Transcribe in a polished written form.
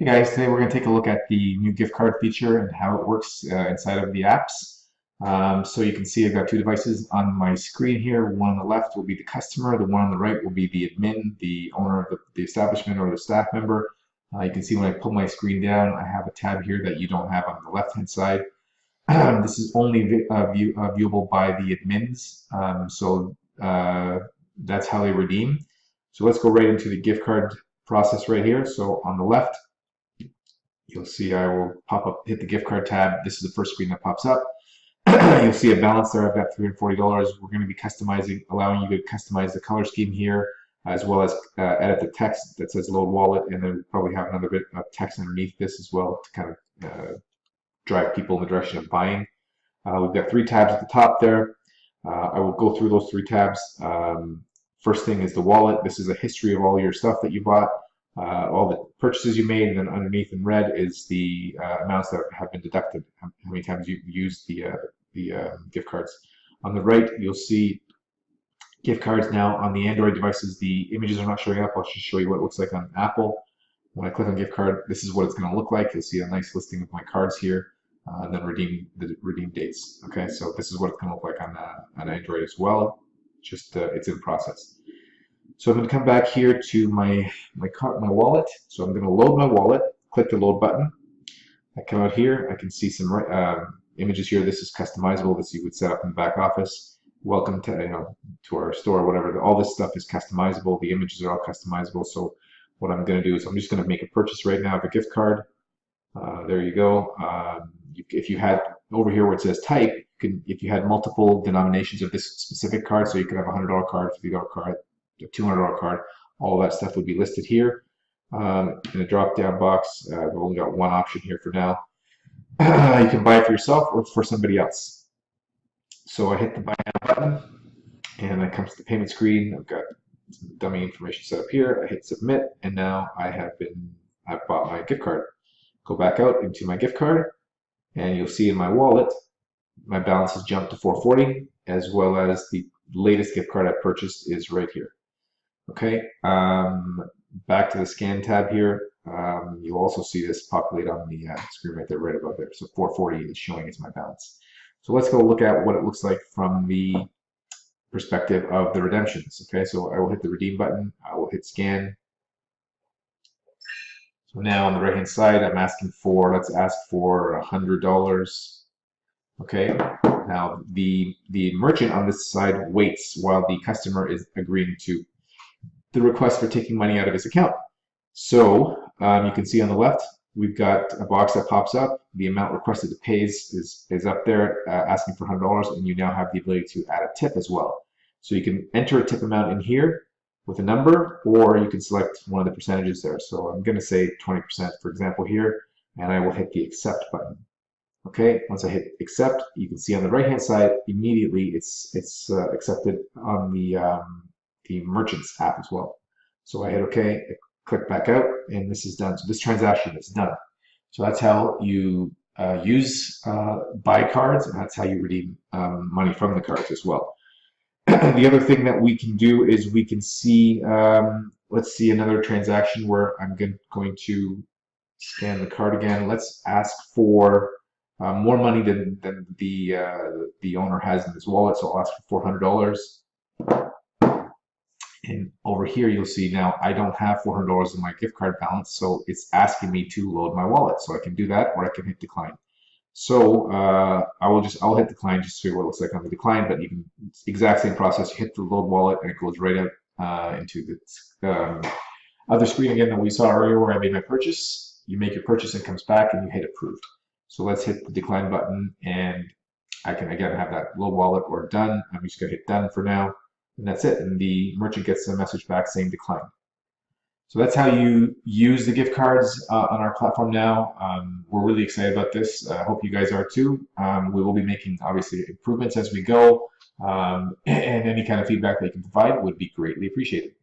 Hey guys, today we're going to take a look at the new gift card feature and how it works inside of the apps. So you can see I've got two devices on my screen here. One on the left will be the customer, the one on the right will be the admin, the owner of the establishment or the staff member. You can see when I pull my screen down, I have a tab here that you don't have on the left-hand side. This is only viewable by the admins, that's how they redeem. So let's go right into the gift card process right here. So on the left, you'll see I will hit the gift card tab. This is the first screen that pops up. You'll see a balance there. I've got $340. We're going to be allowing you to customize the color scheme here, as well as edit the text that says load wallet, and then probably have another bit of text underneath this as well to kind of drive people in the direction of buying. We've got three tabs at the top there. I will go through those three tabs. First thing is the wallet. This is a history of all your stuff that you bought. All the purchases you made, and then underneath in red is the amounts that have been deducted, how many times you've used the gift cards. On the right, you'll see gift cards now on the Android devices. The images are not showing up. I'll just show you what it looks like on Apple. When I click on gift card, this is what it's going to look like. You'll see a nice listing of my cards here, and then redeem dates. Okay, so this is what it's going to look like on Android as well. Just it's in process. So I'm going to come back here to my wallet. So I'm going to load my wallet, click the load button. I come out here, I can see some images here. This is customizable. This you would set up in the back office. Welcome to to our store, whatever. All this stuff is customizable. The images are all customizable. So what I'm going to do is I'm just going to make a purchase right now of a gift card. There you go. If you had over here where it says type, if you had multiple denominations of this specific card, so you could have a $100 card, $50 card, a $200 card, all of that stuff would be listed here. In a drop-down box, we've only got one option here for now. You can buy it for yourself or for somebody else. So I hit the buy now button, and it comes to the payment screen. I've got some dummy information set up here. I hit submit, and now I've bought my gift card. Go back out into my gift card, and you'll see in my wallet, my balance has jumped to $440, as well as the latest gift card I purchased is right here. Okay, back to the scan tab here. You'll also see this populate on the screen right there, right above there. So 440 is showing as my balance. So let's go look at what it looks like from the perspective of the redemptions. Okay, so I will hit the redeem button. I will hit scan. So now on the right hand side, I'm asking for, let's ask for $100. Okay, now the merchant on this side waits while the customer is agreeing to the request for taking money out of his account. So you can see on the left, we've got a box that pops up. The amount requested to pay is up there, asking for $100, and you now have the ability to add a tip as well. So you can enter a tip amount in here with a number, or you can select one of the percentages there. So I'm going to say 20%, for example, here, and I will hit the accept button. Okay, once I hit accept, you can see on the right-hand side, immediately it's accepted on the merchant's app as well. So I hit OK, I click back out, and this is done. So this transaction is done. So that's how you buy cards, and that's how you redeem money from the cards as well. The other thing that we can do is we can see, let's see another transaction where I'm going to scan the card again. Let's ask for more money than the owner has in his wallet, so I'll ask for $400. And over here, you'll see now I don't have $400 in my gift card balance, so it's asking me to load my wallet. So I can do that, or I can hit decline. So I'll hit decline just to see what it looks like on the decline. But you can exact same process. You hit the load wallet, and it goes right out into the other screen again that we saw earlier where I made my purchase. You make your purchase, and it comes back, and you hit approved. So let's hit the decline button, and I can again have that load wallet or done. I'm just gonna hit done for now. And that's it, and the merchant gets a message back saying decline. So that's how you use the gift cards on our platform now. We're really excited about this. I hope you guys are too. We will be making, obviously, improvements as we go, and any kind of feedback that you can provide would be greatly appreciated.